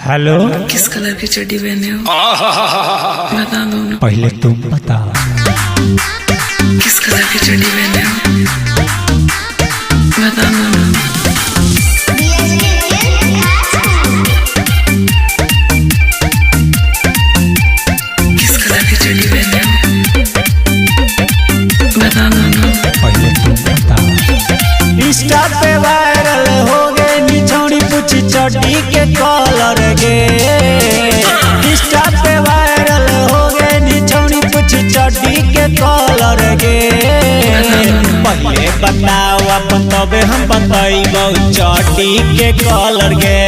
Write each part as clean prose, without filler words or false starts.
Hello, किस colour की चड्डी पहने हो? बता दो ना। पहले तुम बताओ। किस कलर की चड्डी पहने हो? बता दो ना। किस कलर की चड्डी पहने हो? बता दो ना। पहले तुम बताओ। इंस्टा पे वायरल हो गए निछौड़ी पूछी चड्डी के कलर गे। इंस्टा पे वायरल हो गए निछौड़ी पूछी चड्डी के कलर गे। पहले बताओ अपन तबे हम बताइबो चड्डी के कलर गे।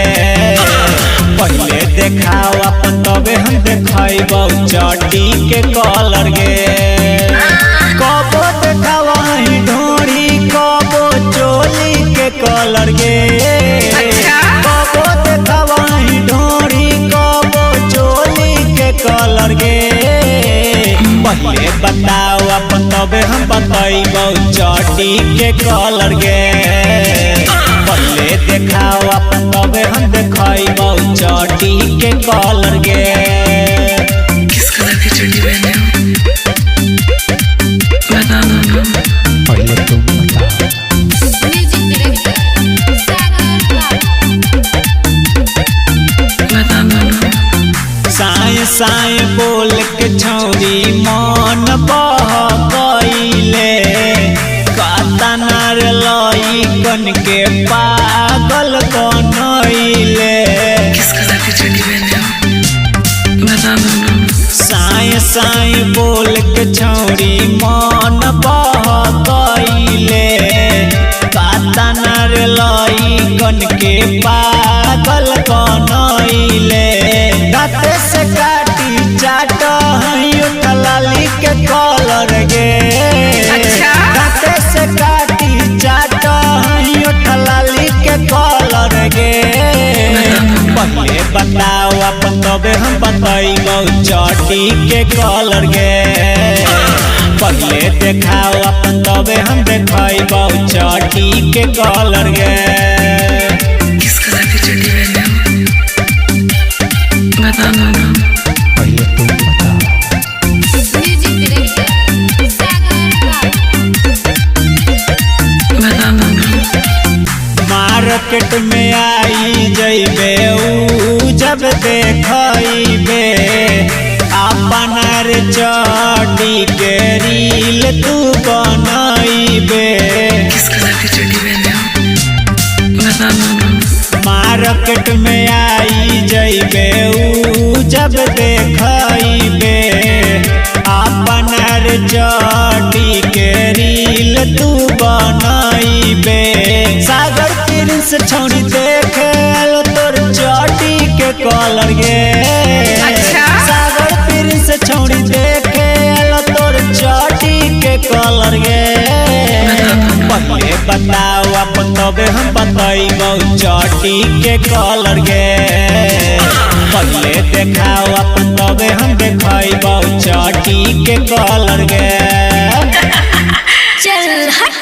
पहले देखाओ अपन तबे हम देखाइबो चड्डी के कलर गे। कबो देखावा ही ढोरी कबो चोली के कलर गे। कबो देखावा ही ढोरी कबो चोली के कलर गे। पहले बताओ अपन तबे हम बताइबो चड्डी के कलर गे। पहले देखाओ अपन तबे हम देखाइबो चड्डी के कलर गे। किस कलर की चड्डी पहने हो? बता दो ना। पहले तुम बताओ। बता दो ना। साए साए बोल के छौरी मन बहकैले। कतनार लई कन के पागल बनैले। किस कलर की चड्डी पहने हो? बता दो ना। साए साए बोल के छौरी मन बहकैले। कतनार लई कन के पागल बनैले। दाँते से काटी चाट लाली के कलर गे। दाँते से काटी चाट लाली के कलर गे। पहले बताओ अपन तबे हम बताइबो चड्डी के कलर गे। पहले देखाओ अपन तबे हम देखाइबो चड्डी के कलर गे। किस कलर की चड्डी पहने हो? बता दो ना। पहले तुम बताओ। बता दो ना। मार्केट में आई जइबे ऊ जब देखइबे। अपन रे चड्डी के रील तू बनइबे। किस कलर की चड्डी पहने हो? बता दो ना। मार्केट में आई जइबे ऊ जब देखइबे। अपन रे चड्डी के रील तू बनइबे। सागर प्रिंस छौड़ी देखे आलो तोर चड्डी के कलर गे। सागर प्रिंस छौड़ी देखे आलो तोर चड्डी के कलर गे। पहले बताओ अपन तबे हम बताइबो चड्डी के कलर गे। पहले देखाओ अपन तबे हम देखाइबो चड्डी के कलर गे। चल हट।